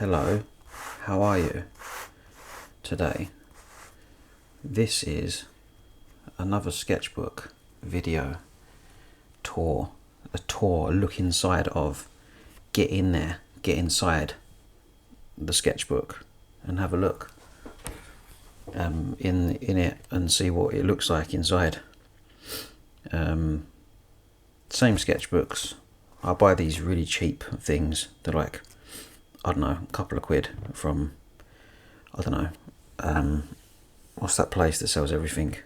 Hello, how are you today? This is another sketchbook video tour, a look inside of, get in there, get inside the sketchbook and have a look in it and see what it looks like inside. Same sketchbooks. I buy these really cheap things. They're like, I don't know, a couple of quid from, I don't know, what's that place that sells everything?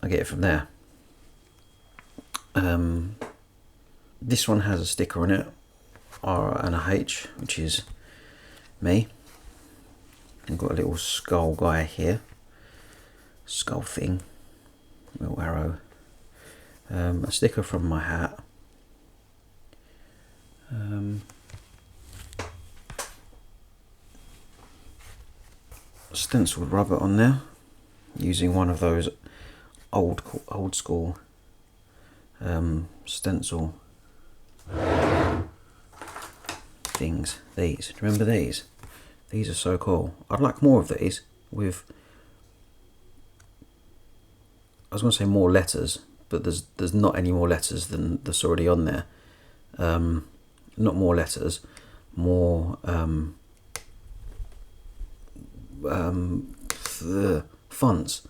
I get it from there. This one has a sticker on it, R and a H, which is me. I've got a little skull guy here, skull thing, little arrow. A sticker from my hat. Stenciled rubber on there, using one of those old school stencil things. These, remember these? These are so cool. I'd like more of these with, I was going to say more letters, but there's not any more letters than that's already on there. Not more letters, more fonts,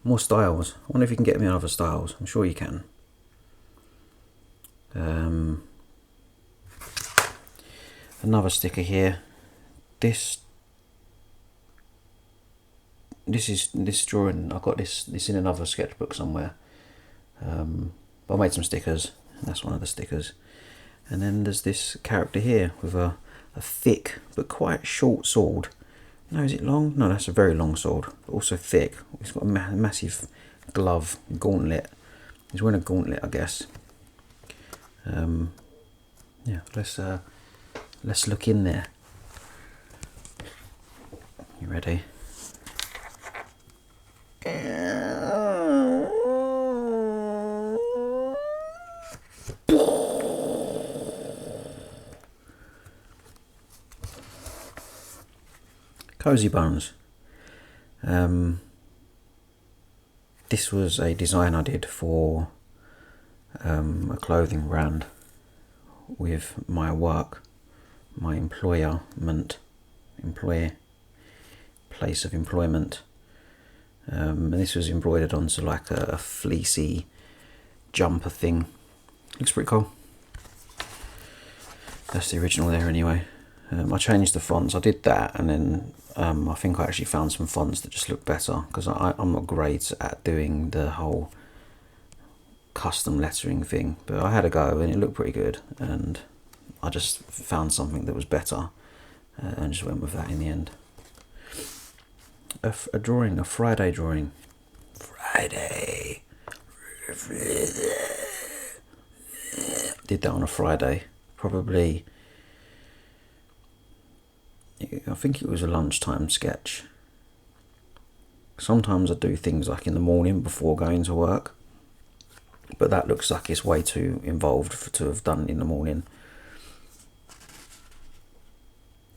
more styles. I wonder if you can get me other styles. I'm sure you can. Another sticker here. This drawing, I got this in another sketchbook somewhere. But I made some stickers, and that's one of the stickers. And then there's this character here with a thick but quite short sword. No, is it long? No, that's a very long sword, but also thick. It's got a massive glove, gauntlet. He's wearing a gauntlet, I guess. Yeah, let's look in there. You ready? Cozy Bones. This was a design I did for a clothing brand with my work, my place of employment. And this was embroidered onto like a fleecy jumper thing. Looks pretty cool. That's the original there anyway. I changed the fonts. I did that, and then I think I actually found some fonts that just look better, because I'm not great at doing the whole custom lettering thing, but I had a go and it looked pretty good, and I just found something that was better and just went with that in the end. A drawing, a Friday drawing. Friday. Did that on a Friday, probably. I think it was a lunchtime sketch. Sometimes I do things like in the morning before going to work, but that looks like it's way too involved to have done in the morning.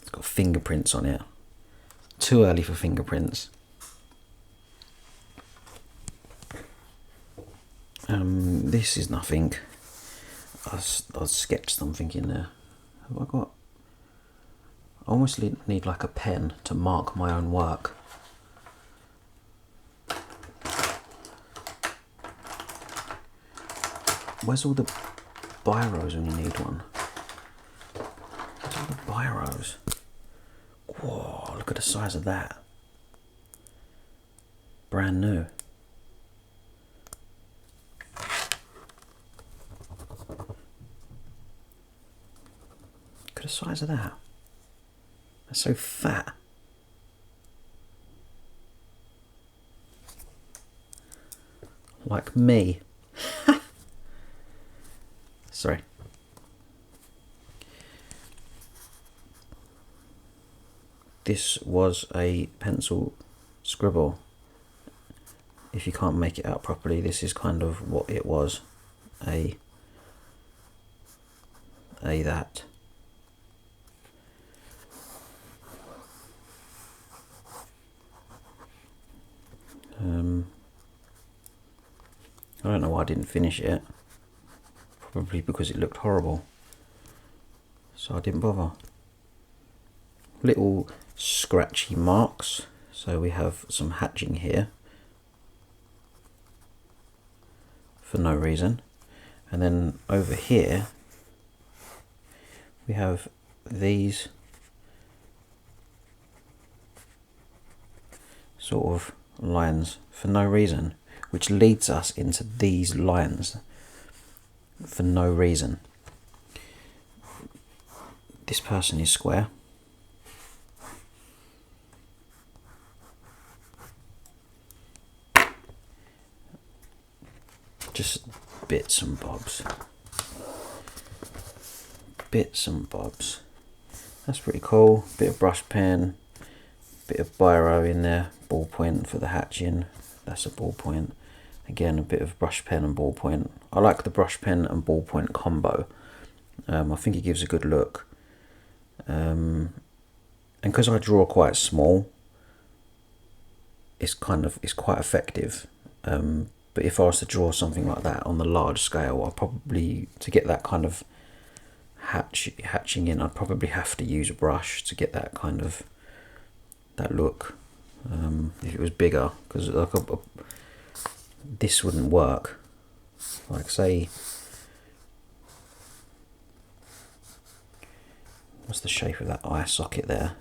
It's got fingerprints on it. Too early for fingerprints. This is nothing. I'll sketch something in there. Have I got? I almost need like a pen to mark my own work. Where's all the biros when you need one? Where's all the biros? Whoa, look at the size of that. Brand new. Look at the size of that. That's so fat. Like me. Sorry. This was a pencil scribble. If you can't make it out properly, this is kind of what it was. That. don't know why I didn't finish it. Probably because it looked horrible. So I didn't bother. Little scratchy marks. So we have some hatching here. For no reason. And then over here we have these sort of lines for no reason, which leads us into these lines for no reason. This person is square. Just bits and bobs. Bits and bobs. That's pretty cool. Bit of brush pen, bit of biro in there, ballpoint for the hatching. That's a ballpoint. Again, a bit of brush pen and ballpoint. I like the brush pen and ballpoint combo. I think it gives a good look. And because I draw quite small, it's quite effective. But if I was to draw something like that on the large scale, I probably, to get that kind of hatching in, I'd probably have to use a brush to get that kind of, that look. If it was bigger, because like this wouldn't work. Like say, what's the shape of that eye socket there?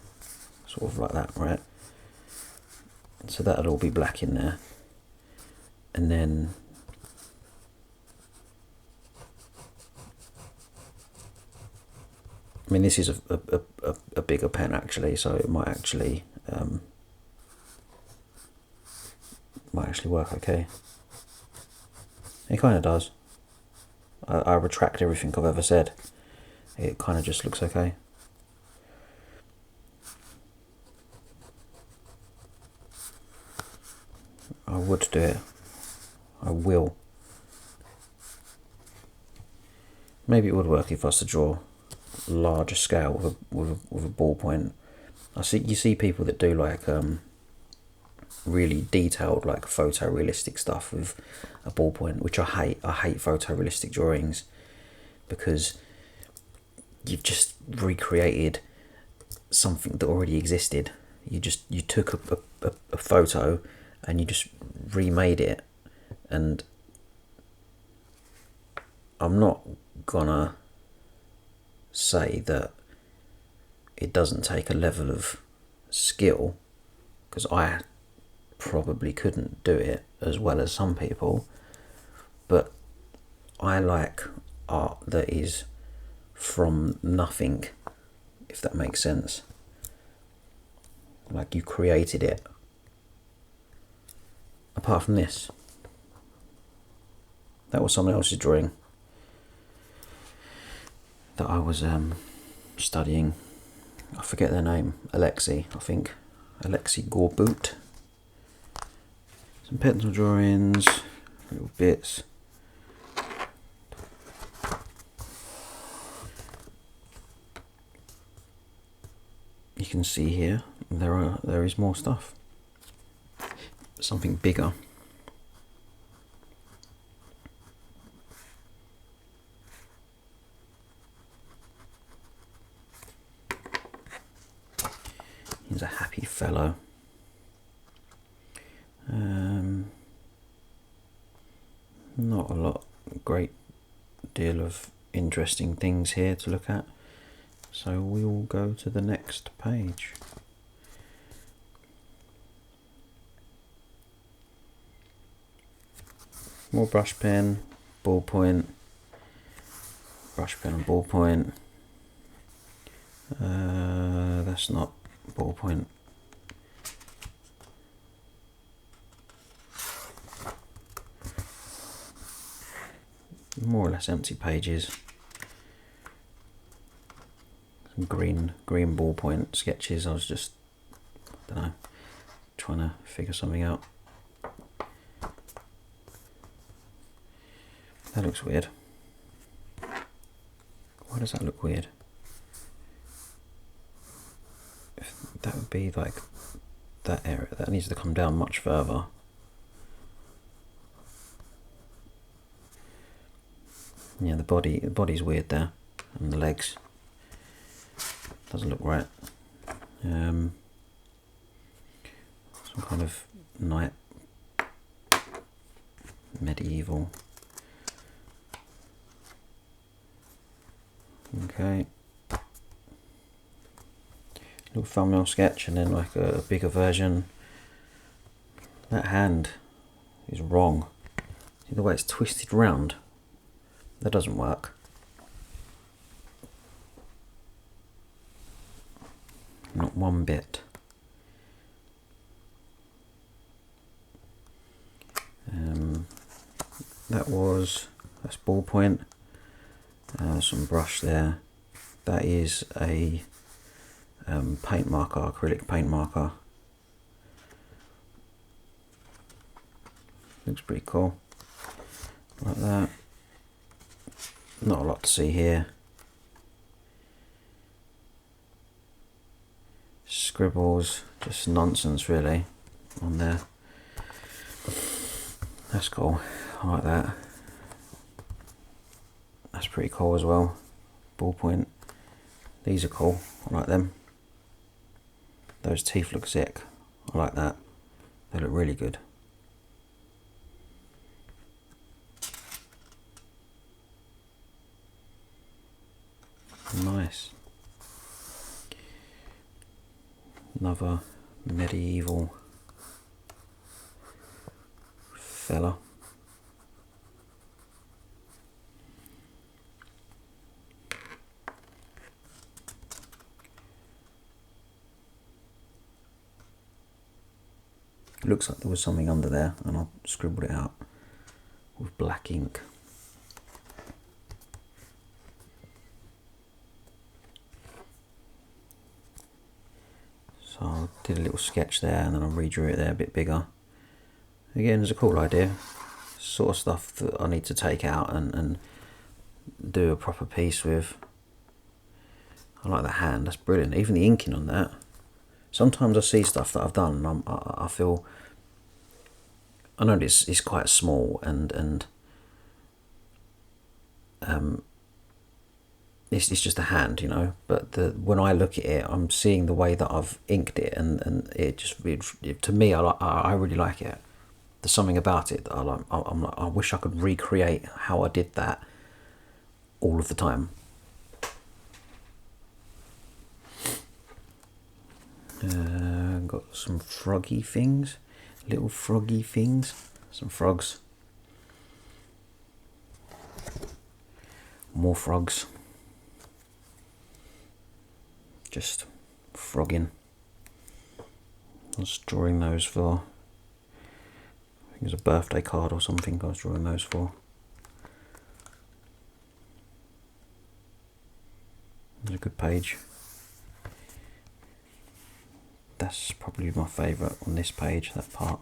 Sort of like that, right? So that'll all be black in there. And then I mean, this is a bigger pen actually, so it might actually work okay. It kind of does. I retract everything I've ever said. It kind of just looks okay. I would do it. I will. Maybe it would work if I was to draw larger scale with a ballpoint. You see people that do like really detailed, like photorealistic stuff with a ballpoint, which I hate. I hate photorealistic drawings because you've just recreated something that already existed. You took a photo and you just remade it. And I'm not gonna say that it doesn't take a level of skill, because I probably couldn't do it as well as some people, but I like art that is from nothing, if that makes sense. Like you created it. Apart from this, that was someone else's drawing that I was studying. I forget their name. Alexi, I think. Alexi Gorboot. Some pencil drawings, little bits. You can see here there is more stuff. Something bigger. He's a happy fellow. Not a great deal of interesting things here to look at, so we will go to the next page. More brush pen, ballpoint, brush pen and ballpoint. That's not ballpoint. More or less empty pages. Some green ballpoint sketches. I was just, I don't know, trying to figure something out. That looks weird. Why does that look weird? That would be like that area. That needs to come down much further. Yeah, the body's weird there, and the legs doesn't look right. Some kind of knight, medieval. Okay, little thumbnail sketch, and then like a bigger version. That hand is wrong. See the way it's twisted round? That doesn't work. Not one bit. That's ballpoint. Some brush there. That is a paint marker, acrylic paint marker. Looks pretty cool. Like that. Not a lot to see here. Scribbles, just nonsense really on there. That's cool. I like that. That's pretty cool as well. Ballpoint. These are cool. I like them. Those teeth look sick. I like that. They look really good. Nice. Another medieval fella. It looks like there was something under there, and I scribbled it out with black ink. So I did a little sketch there, and then I redrew it there a bit bigger. Again, it's a cool idea. Sort of stuff that I need to take out and do a proper piece with. I like the hand, that's brilliant. Even the inking on that. Sometimes I see stuff that I've done and I feel, I know it's quite small and it's just a hand, you know, but when I look at it, I'm seeing the way that I've inked it, and it just, to me, I really like it. There's something about it that I'm like, I wish I could recreate how I did that all of the time. Got some froggy things, little froggy things, some frogs, more frogs, just frogging. I was drawing those for, I think it was a birthday card or something I was drawing those for. It's a good page. That's probably my favourite on this page, that part.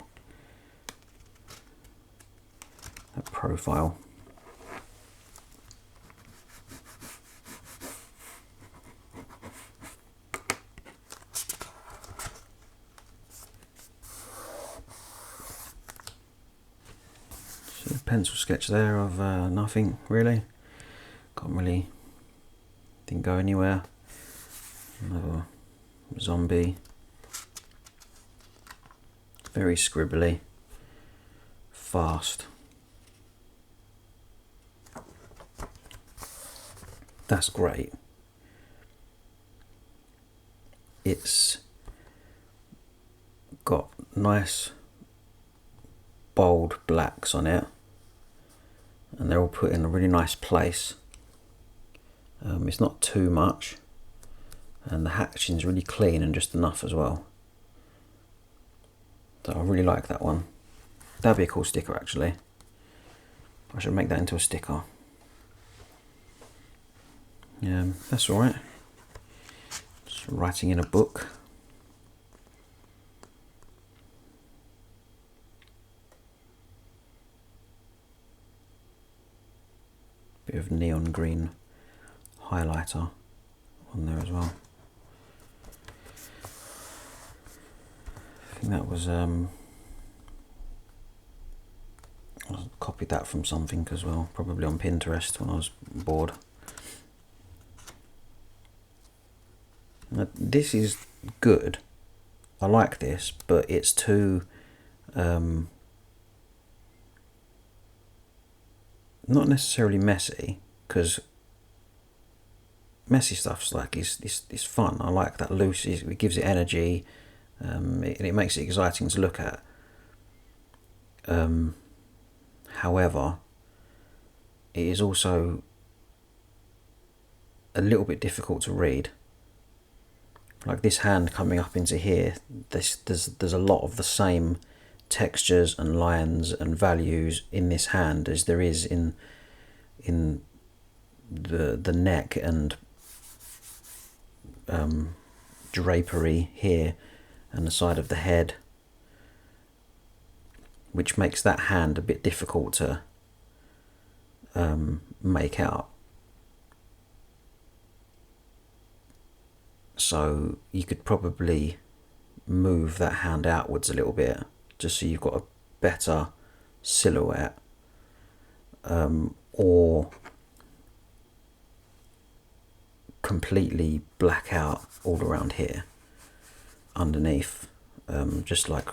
That profile. So a pencil sketch there of nothing really. Didn't go anywhere. Another zombie. Very scribbly, fast. That's great. It's got nice bold blacks on it, and they're all put in a really nice place. It's not too much, and the hatching's really clean and just enough as well. So I really like that one. That'd be a cool sticker actually. I should make that into a sticker. Yeah, that's alright. Just writing in a book. Bit of neon green highlighter on there as well. I think that was I copied that from something as well, probably on Pinterest when I was bored. Now, this is good. I like this, but it's too not necessarily messy, because messy stuff's like is fun. I like that loose. It gives it energy, and it makes it exciting to look at. However, it is also a little bit difficult to read. Like this hand coming up into here, there's a lot of the same textures and lines and values in this hand as there is in the neck and drapery here and the side of the head, which makes that hand a bit difficult to make out. So you could probably move that hand outwards a little bit, just so you've got a better silhouette, or completely black out all around here underneath, just like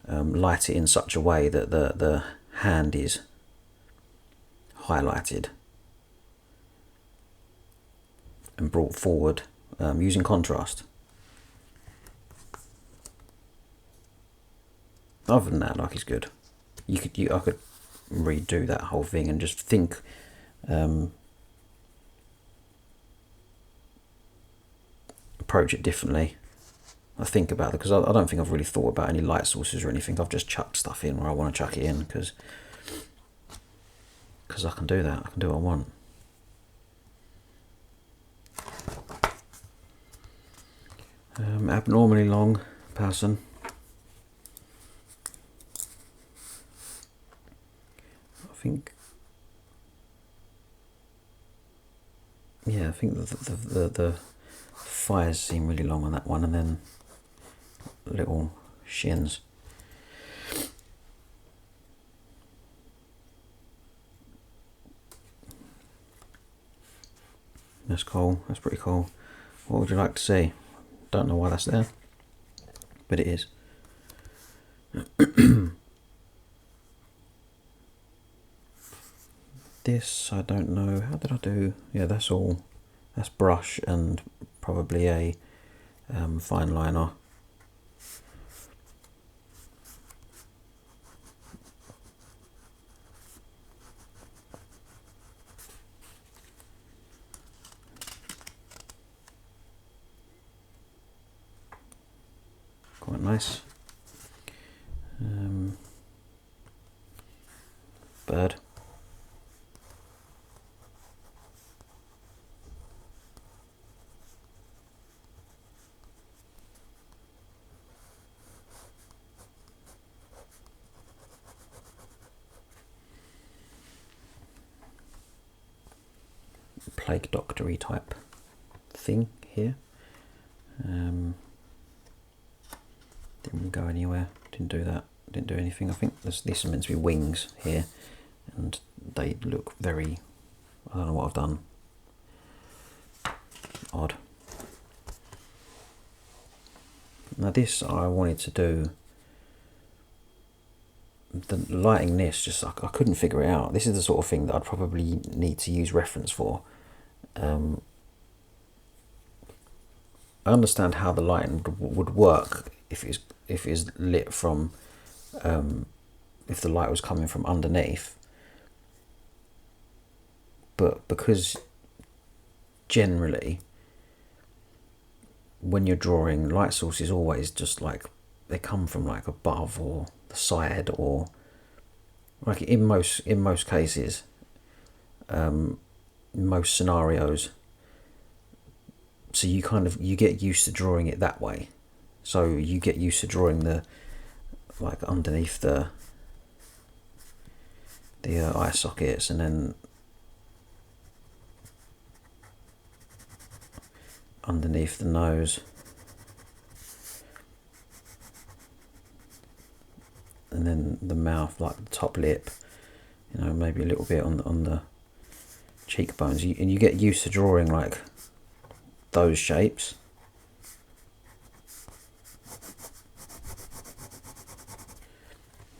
light it in such a way that the hand is highlighted and brought forward using contrast. Other than that, like, it's good. I could redo that whole thing and just think approach it differently. I think about it, because I don't think I've really thought about any light sources or anything. I've just chucked stuff in where I want to chuck it in, because I can do that. I can do what I want. Abnormally long person. I think the thighs seem really long on that one, and then little shins. That's cool. That's pretty cool. What would you like to see? Don't know why that's there, but it is. This, I don't know. How did I do? Yeah, that's all. That's brush and probably a fine liner. Quite nice. Bird. Plague doctory type thing here. Didn't go anywhere. Didn't do that. Didn't do anything. I think this is meant to be wings here, and they look very, I don't know what I've done. Odd. Now this, I wanted to do the lighting. This just, I couldn't figure it out. This is the sort of thing that I'd probably need to use reference for. I understand how the lighting would work if it's lit from, if the light was coming from underneath, but because generally when you're drawing, light source is always just like they come from like above or the side, or like in most cases, in most scenarios. So you get used to drawing it that way. So you get used to drawing the, like, underneath the eye sockets, and then underneath the nose, and then the mouth, like the top lip, you know, maybe a little bit on the cheekbones, and you get used to drawing like those shapes.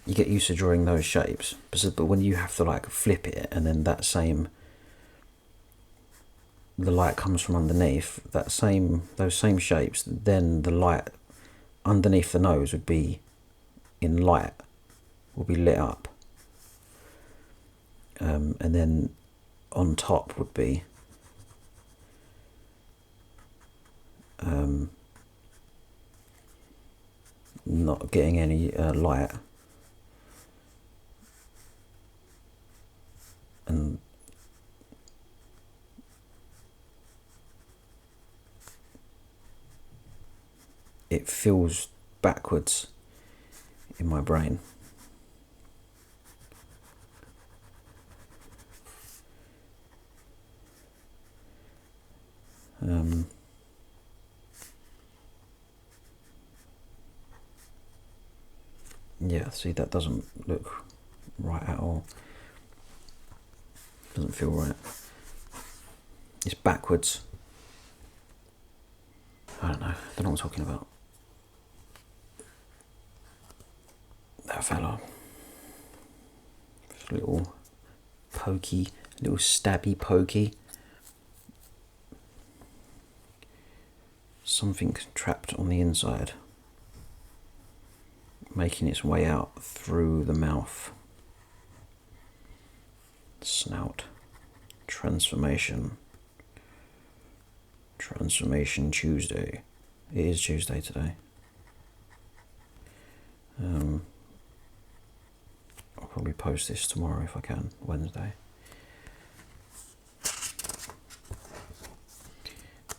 You get used to drawing those shapes, but when you have to like flip it, and then the light comes from underneath, those same shapes, then the light underneath the nose would be in light, will be lit up, and then on top would be not getting any light, and it feels backwards in my brain. Yeah, see, that doesn't look right at all. Doesn't feel right. It's backwards. I don't know what I'm talking about. That fella. Just a little pokey, little stabby pokey. Something trapped on the inside, making its way out through the mouth. Snout. Transformation. Transformation Tuesday. It is Tuesday today. I'll probably post this tomorrow if I can, Wednesday.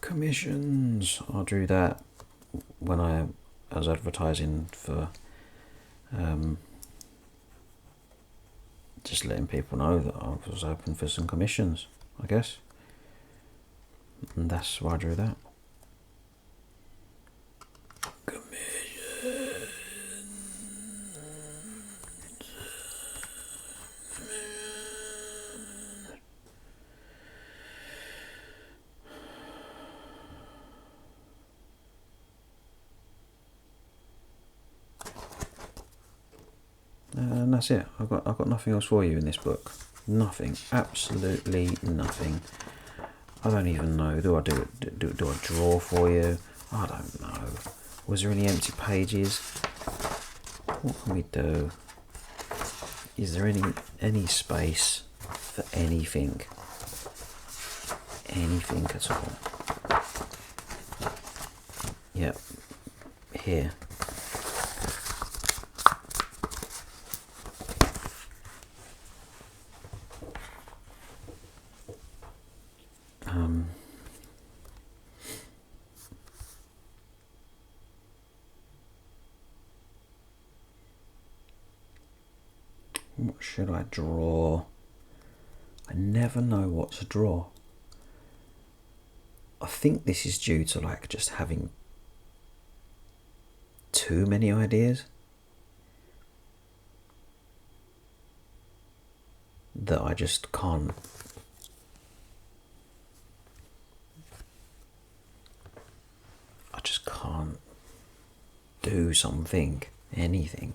Commissions. I'll do that when I was advertising for just letting people know that I was open for some commissions, I guess. And that's why I drew that. Commissions. And that's it. I've got nothing else for you in this book. Nothing. Absolutely nothing. I don't even know. Do I draw for you? I don't know. Was there any empty pages? What can we do? Is there any space for anything? Anything at all? Yep. Here. What should I draw? I never know what to draw. I think this is due to like just having too many ideas that I just can't. I just can't do something, anything.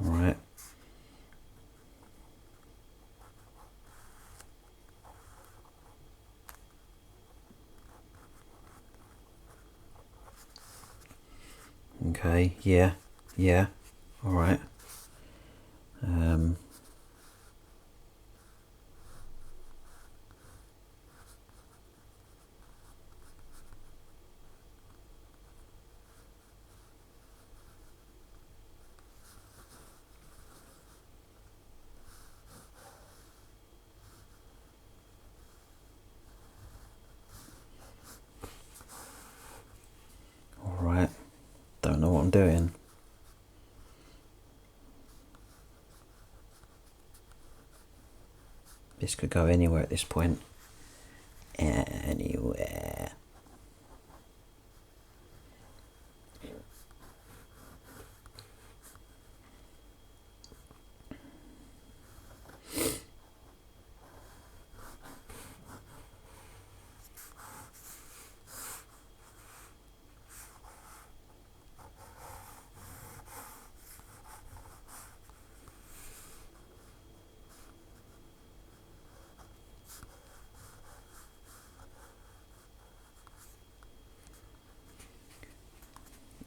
Right. Okay, yeah, all right. All right. I'm doing. This could go anywhere at this point. Anywhere.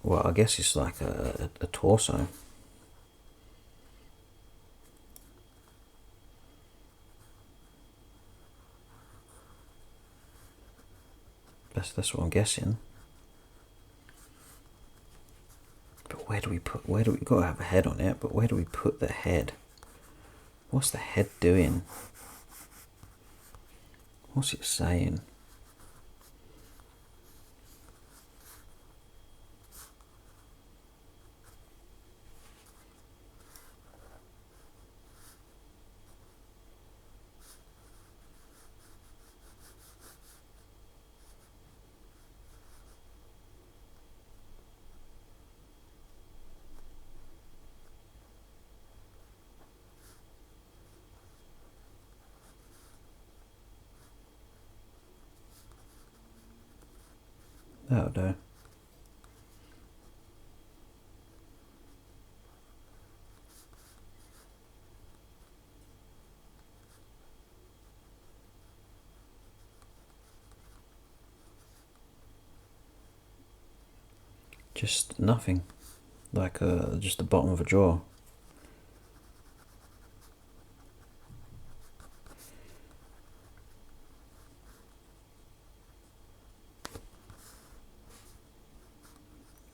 Well, I guess it's like a torso. That's what I'm guessing. But where do we gotta have a head on it, but where do we put the head? What's the head doing? What's it saying? That'll do. Just nothing. Like just the bottom of a drawer.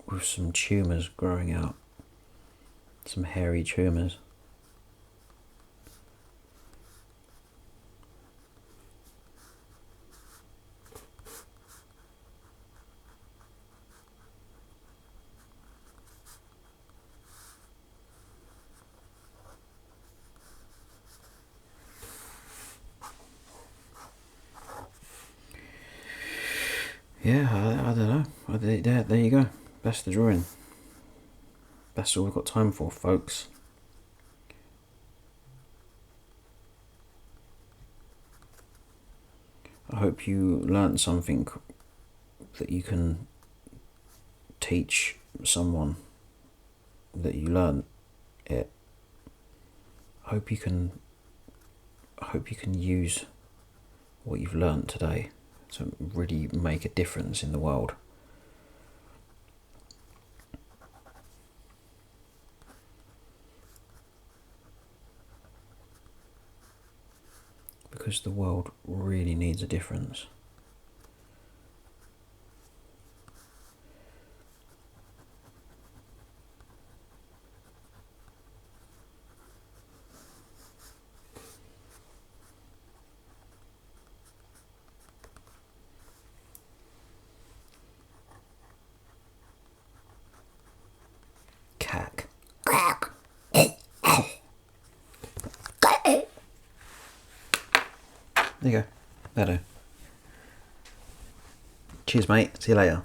With some tumours growing out. Some hairy tumours. Yeah, I don't know. There you go. That's the drawing. That's all we've got time for, folks. I hope you learnt something that you can teach someone that you learnt it. I hope you can use what you've learnt today to really make a difference in the world. Because the world really needs a difference. Cack. There you go. That'll do. Cheers, mate. See you later.